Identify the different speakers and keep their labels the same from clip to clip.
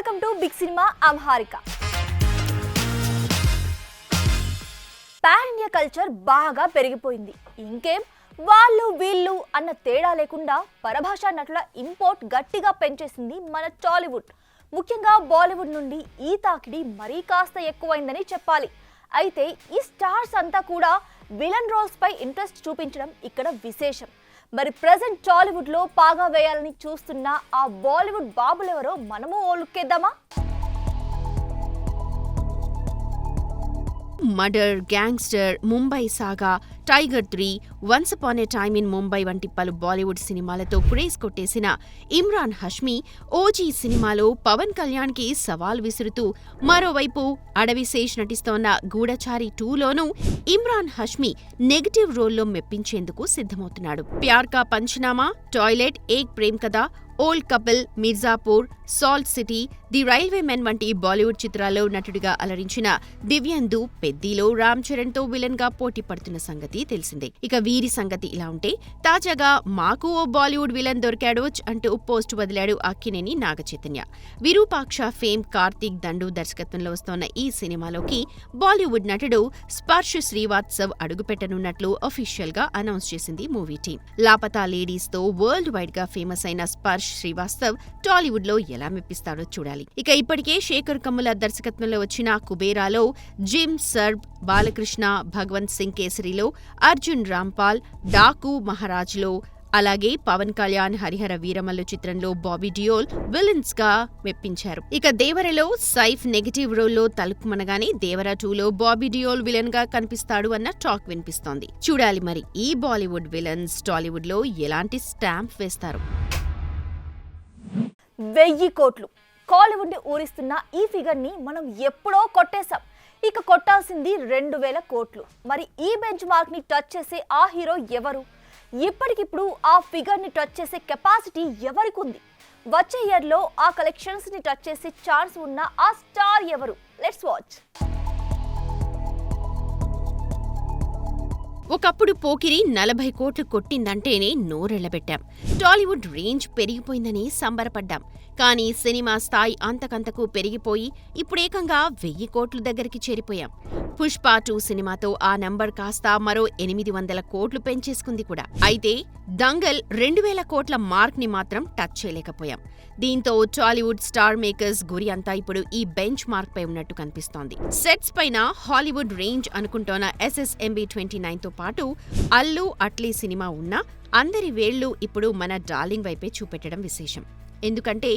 Speaker 1: Welcome to big cinema. I'm Harika. Pan India culture బాగా పెరిగిపోయింది. ఇంకేం వాళ్ళు వీళ్ళు అన్న తేడా లేకుండా పరభాషా నటుల ఇంపోర్ట్ గట్టిగా పెంచేసింది మన టాలీవుడ్. ముఖ్యంగా బాలీవుడ్ నుండి ఈ తాకిడి మరీ కాస్త ఎక్కువైందని చెప్పాలి. అయితే ఈ స్టార్స్ అంతా కూడా విలన్ రోల్స్ పై ఇంట్రెస్ట్ చూపించడం ఇక్కడ విశేషం. మరి ప్రెజెంట్ టాలీవుడ్ లో పాగా వేయాలని చూస్తున్న ఆ బాలీవుడ్ బాబులెవరో మనము ఓ లుక్కేద్దామా?
Speaker 2: Murder, gangster, Mumbai saga, tiger 3, once upon a time in Mumbai వంటి పలు బాలీవుడ్ సినిమాలతో క్రేజ్ కొట్టేసిన ఇమ్రాన్ హష్మీ ఓజీ సినిమాలో పవన్ కళ్యాణ్ కి సవాల్ విసురుతూ మరోవైపు అడవిశేష్ నటిస్తోన్న గూఢచారి 2లోనూ ఇమ్రాన్ హష్మీ నెగటివ్ రోల్లో మెప్పించేందుకు సిద్ధమవుతున్నాడు. ప్యార్ కా పంచనామా, టాయిలెట్, ఏక్ ప్రేమ్ కథ, old couple, Mirzapur, salt city, the railway men వంటి బాలీవుడ్ చిత్రాల్లో నటుడిగా అలరించిన దివ్యందు పెద్దిలో రామ్ చరణ్ తో విలన్ గా పోటీ పడుతున్న సంగతి తెలిసిందే. ఇక వీరి సంగతి ఇలా ఉంటే తాజాగా మాకు ఓ బాలీవుడ్ విలన్ దొరికాడోచ్ అంటూ పోస్ట్ వదిలాడు అక్కినేని నాగచైతన్య. విరూపాక్ష ఫేమ్ కార్తీక్ దండు దర్శకత్వంలో వస్తోన్న ఈ సినిమాలోకి బాలీవుడ్ నటుడు స్పర్శ్ శ్రీవాత్సవ్ అడుగుపెట్టనున్నట్లు అఫీషియల్ గా అనౌన్స్ చేసింది మూవీ టీం. లాపతా లేడీస్ తో వరల్డ్ వైడ్ గా ఫేమస్ అయిన స్పర్శ్ శ్రీవాస్తవ్ టాలీవుడ్ లో ఎలా మెప్పిస్తాడో చూడాలి. ఇక ఇప్పటికే శేఖర్ కమ్ముల దర్శకత్వంలో వచ్చిన కుబేరాలో జిమ్ సర్బ్, బాలకృష్ణ, భగవంత్ సింగ్ కేసరిలో అర్జున్ రాంపాల్, డాకు మహారాజ్లో, అలాగే పవన్ కళ్యాణ్ హరిహర వీరమల్లు చిత్రంలో బాబీ డియోల్ విలన్స్ గా మెప్పించారు. ఇక దేవరలో సైఫ్ నెగటివ్ రోల్లో తలుపుమనగానే దేవర 2లో బాబీ డియోల్ విలన్ గా కనిపిస్తాడు అన్న టాక్ వినిపిస్తోంది. చూడాలి మరి ఈ బాలీవుడ్ విలన్స్ టాలీవుడ్ లో ఎలాంటి స్టాంప్ వేస్తారు.
Speaker 1: 1000 కోట్లు కాలీవుడ్ ని ఊరిస్తున్న ఈ ఫిగర్ ని మనం ఎప్పుడో కొట్టేశాం. ఇక కొట్టాల్సింది 2000 కోట్లు. మరి ఈ బెంచ్ మార్క్ ని టచ్ చేసే ఆ హీరో ఎవరు? ఇప్పటికిప్పుడు ఆ ఫిగర్ ని టచ్ చేసే కెపాసిటీ ఎవరికి ఉంది? వచ్చే ఇయర్ లో ఆ కలెక్షన్స్ ని టచ్ చేసే ఛాన్స్ ఉన్న ఆ స్టార్ ఎవరు? Let's watch.
Speaker 2: ఒకప్పుడు పోకిరి 40 కోట్లు కొట్టిందంటేనే నోరెళ్లబెట్టాం. టాలీవుడ్ రేంజ్ పెరిగిపోయిందని సంబరపడ్డాం. కానీ సినిమా స్థాయి అంతకంతకు పెరిగిపోయి ఇప్పుడేకంగా 1000 కోట్ల దగ్గరికి చేరిపోయాం. పుష్ప 2 సినిమాతో ఆ నంబర్ కాస్త మరో 800 కోట్లు పెంచేసుకుంది కూడా. అయితే దంగల్ 2000 కోట్ల మార్క్ ని మాత్రం టచ్ చేయలేకపోయాం. దీంతో టాలీవుడ్ స్టార్ మేకర్స్ గురి అంతా ఇప్పుడు ఈ బెంచ్ మార్క్ పై ఉన్నట్టు కనిపిస్తోంది. సెట్స్ పైన హాలీవుడ్ రేంజ్ అనుకుంటోన్న SSMB 29 తో పాటు అల్లు అట్లీ సినిమా ఉన్నా అందరి వేళ్లు ఇప్పుడు మన డార్లింగ్ వైపే చూపెట్టడం విశేషం. ఎందుకంటే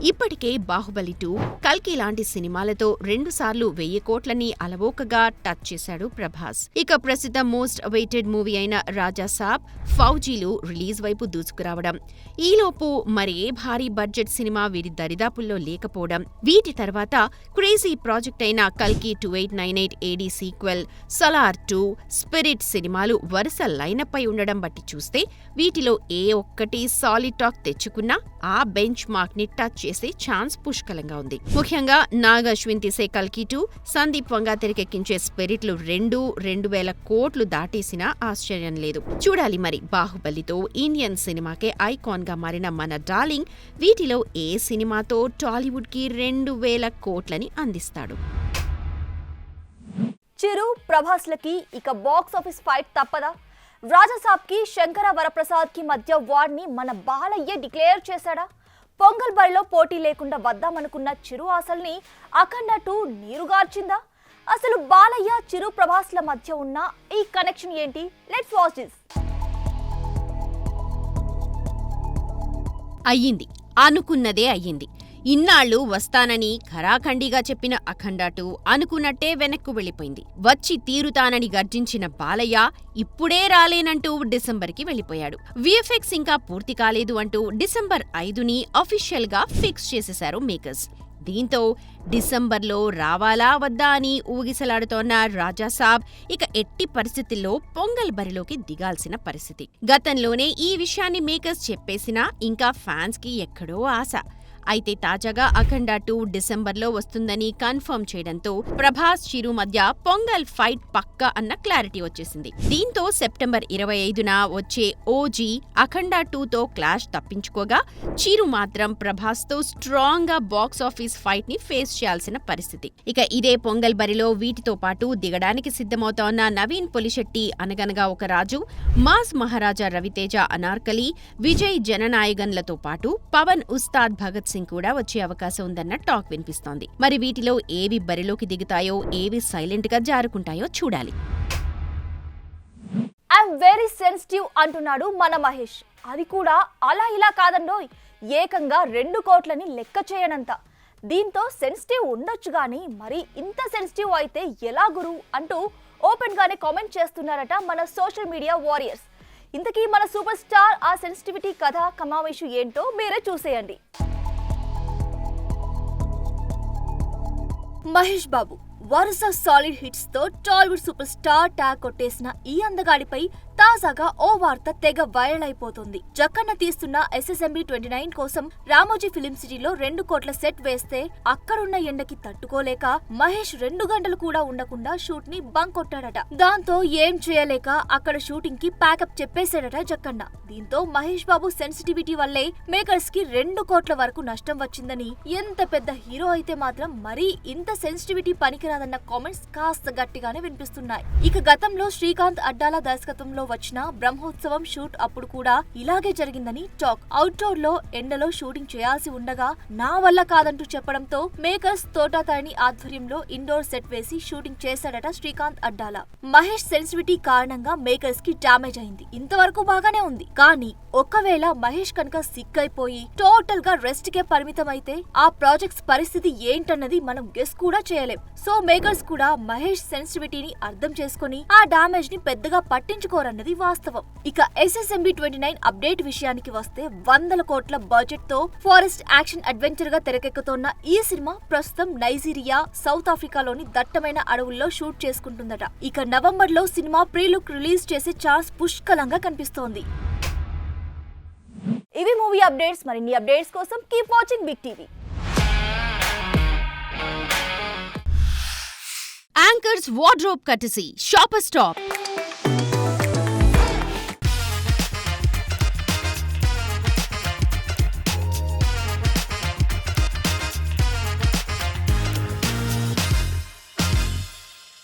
Speaker 2: ఇప్పటికే బాహుబలి 2, కల్కి లాంటి సినిమాలతో 2 సార్లు 1000 కోట్లని అలవోకగా టచ్ చేశాడు ప్రభాస్. ఇక ప్రస్తుతం మోస్ట్ అవైటెడ్ మూవీ అయిన రాజా సాబ్, ఫౌజీలు రిలీజ్ వైపు దూసుకురావడం, ఈలోపు మరే భారీ బడ్జెట్ సినిమా వీరి దరిదాపుల్లో లేకపోవడం, వీటి తర్వాత క్రేజీ ప్రాజెక్ట్ అయిన కల్కి 2898 AD సీక్వెల్, సలార్ 2, స్పిరిట్ సినిమాలు వరుస లైనప్ అయి ఉండడం బట్టి చూస్తే వీటిలో ఏ ఒక్కటి సాలిడ్ టాక్ తెచ్చుకున్నా ఆ బెంచ్ మార్క్ ని టచ్ చేసే ఛాన్స్ పుష్కలంగా ఉంది. ముఖ్యంగా నాగ్ అశ్విన్ తీసే కల్కి 2, సందీప్ వంగా తెరకెక్కించే స్పిరిట్లు 2000 కోట్లు దాటేసినా ఆశ్చర్యం లేదు. చూడాలి మరి బాహుబలితో ఇండియన్ సినిమాకే ఐకాన్ గా మారిన మన డార్లింగ్ వీటిలో ఏ సినిమాతో టాలీవుడ్ కి 2000 కోట్లని అందిస్తాడు.
Speaker 1: చిరు ప్రభాస్లకి ఇక బాక్స్ ఆఫీస్ ఫైట్ తప్పదా? రాజాసాబ్ కి శంకర వరప్రసాద్ కి మధ్య వార్ ని మన బాలయ్య డిక్లేర్ చేశాడా? పొంగల్ బరిలో పోటీ లేకుండా వద్దామనుకున్న చిరు ఆశల్ని అఖండ 2 నీరుగార్చిందా? అసలు బాలయ్య, చిరు ప్రభాస్ల మధ్య ఉన్న ఈ కనెక్షన్ ఏంటి? Let's watch this.
Speaker 2: అయ్యింది, అనుకున్నదే అయ్యింది. ఇన్నాళ్లు వస్తానని ఖరాఖండిగా చెప్పిన అఖండ 2 అనుకున్నట్టే వెనక్కు వెళ్లిపోయింది. వచ్చి తీరుతానని గర్జించిన బాలయ్య ఇప్పుడే రాలేనంటూ డిసెంబర్కి వెళ్లిపోయాడు. VFX ఇంకా పూర్తి కాలేదు అంటూ డిసెంబర్ 5ని అఫీషియల్ గా ఫిక్స్ చేసేశారు మేకర్స్. దీంతో డిసెంబర్లో రావాలా వద్దా అని ఊగిసలాడుతోన్న రాజాసాబ్ ఇక ఎట్టి పరిస్థితుల్లో పొంగల్ బరిలోకి దిగాల్సిన పరిస్థితి. గతంలోనే ఈ విషయాన్ని మేకర్స్ చెప్పేసినా ఇంకా ఫ్యాన్స్ కి ఎక్కడో ఆశ. అయితే తాజాగా అఖండ 2 డిసెంబర్లో వస్తుందని కన్ఫర్మ్ చేయడంతో ప్రభాస్ చిరు మధ్య పొంగల్ ఫైట్ పక్కా అన్న క్లారిటీ వచ్చేసింది. దీంతో సెప్టెంబర్ 25న వచ్చే ఓజీ అఖండ 2తో క్లాష్ తప్పించుకోగా చిరు మాత్రం ప్రభాస్తో స్ట్రాంగ్ గా బాక్స్ ఆఫీస్ ఫైట్ ని ఫేస్ చేయాల్సిన పరిస్థితి. ఇక ఇదే పొంగల్ బరిలో వీటితో పాటు దిగడానికి సిద్ధమవుతోన్న నవీన్ పొలిశెట్టి అనగనగా ఒక రాజు, మాస్ మహారాజా రవితేజ అనార్కలి, విజయ్ జననాయగన్లతో పాటు పవన్ ఉస్తాద్ భగత్ సింగ్ కూడా వచ్చే అవకాశం ఉందన్న టాక్ వినిపిస్తోంది. మరి వీటిలో ఏవి బరిలోకి దిగుతాయో, ఏవి సైలెంట్ గా జారుకుంటాయో చూడాలి.
Speaker 1: ఐఎమ్ వెరీ సెన్సిటివ్ అంటున్నాడు మన మహేష్. అది కూడా అలా ఇలా కాదండోయ్, ఏకంగా 2 కోట్లని లెక్క చేయనంత. దీంతో సెన్సిటివ్ ఉండొచ్చు గానీ మరి ఇంత సెన్సిటివ్ అయితే ఎలా గురు అంటూ ఓపెన్ గానే కామెంట్ చేస్తున్నారట మన సోషల్ మీడియా వారియర్స్. ఇంతకీ మన సూపర్ స్టార్ ఆ సెన్సిటివిటీ కథ కమావేశు ఏంటో మీరే చూసేయండి. మహేష్ బాబు వరుస సాలిడ్ హిట్స్ తో టాలీవుడ్ సూపర్ స్టార్ ట్యాగ్ కొట్టేసిన ఈ అందగాడిపై తాజాగా ఓ వార్త తెగ వైరల్ అయిపోతుంది. జక్కన్న తీస్తున్న SSMB 29 కోసం రామోజీ ఫిలిం సిటీలో 2 కోట్ల సెట్ వేస్తే అక్కడున్న ఎండకి తట్టుకోలేక మహేష్ 2 గంటలు కూడా ఉండకుండా షూట్ ని బంక్ కొట్టాడట. దాంతో ఏం చేయలేక అక్కడ షూటింగ్ కి ప్యాకప్ చెప్పేశాడట జక్కన్న. దీంతో మహేష్ బాబు సెన్సిటివిటీ వల్లే మేకర్స్ కి 2 కోట్ల వరకు నష్టం వచ్చిందని, ఎంత పెద్ద హీరో అయితే మాత్రం మరీ ఇంత సెన్సిటివిటీ పనికిరాదన్న కామెంట్స్ కాస్త గట్టిగానే వినిపిస్తున్నాయి. ఇక గతంలో శ్రీకాంత్ అడ్డాల దర్శకత్వంలో వచ్చిన బ్రహ్మోత్సవం షూట్ అప్పుడు కూడా ఇలాగే జరిగిందని టాక్. అవుట్డోర్ లో ఎండలో షూటింగ్ చేయాల్సి ఉండగా నా వల్ల కాదంటూ చెప్పడంతో మేకర్స్ తోటాతాయిని ఆధ్వర్యంలో ఇండోర్ సెట్ వేసి షూటింగ్ చేశాడట శ్రీకాంత్ అడ్డాల. మహేష్ సెన్సిటివిటీ కారణంగా మేకర్స్ కి డ్యామేజ్ అయింది. ఇంతవరకు బాగానే ఉంది. కానీ ఒకవేళ మహేష్ కనుక సిక్ అయిపోయి టోటల్ గా రెస్ట్ కే పరిమితం అయితే ఆ ప్రాజెక్ట్స్ పరిస్థితి ఏంటన్నది మనం గెస్ కూడా చేయలేం. సో మేకర్స్ కూడా మహేష్ సెన్సిటివిటీని అర్థం చేసుకుని ఆ డామేజ్ ని పెద్దగా పట్టించుకోరన్నది వాస్తవం. ఇక SSMB 29 అప్డేట్ విషయానికి వస్తే 100 కోట్ల బడ్జెట్ తో ఫారెస్ట్ యాక్షన్ అడ్వెంచర్ గా తెరకెక్కుతోన్న ఈ సినిమా ప్రస్తుతం నైజీరియా, సౌత్ ఆఫ్రికాలోని దట్టమైన అడవుల్లో షూట్ చేసుకుంటుందట. ఇక నవంబర్ లో సినిమా ప్రీ లుక్ రిలీజ్ చేసే ఛాన్స్ పుష్కలంగా కనిపిస్తోంది. ఇవి మూవీ అప్డేట్స్. మరిన్ని అప్డేట్స్ కోసం keep watching big TV.
Speaker 2: Anchors wardrobe courtesy Shopper stop.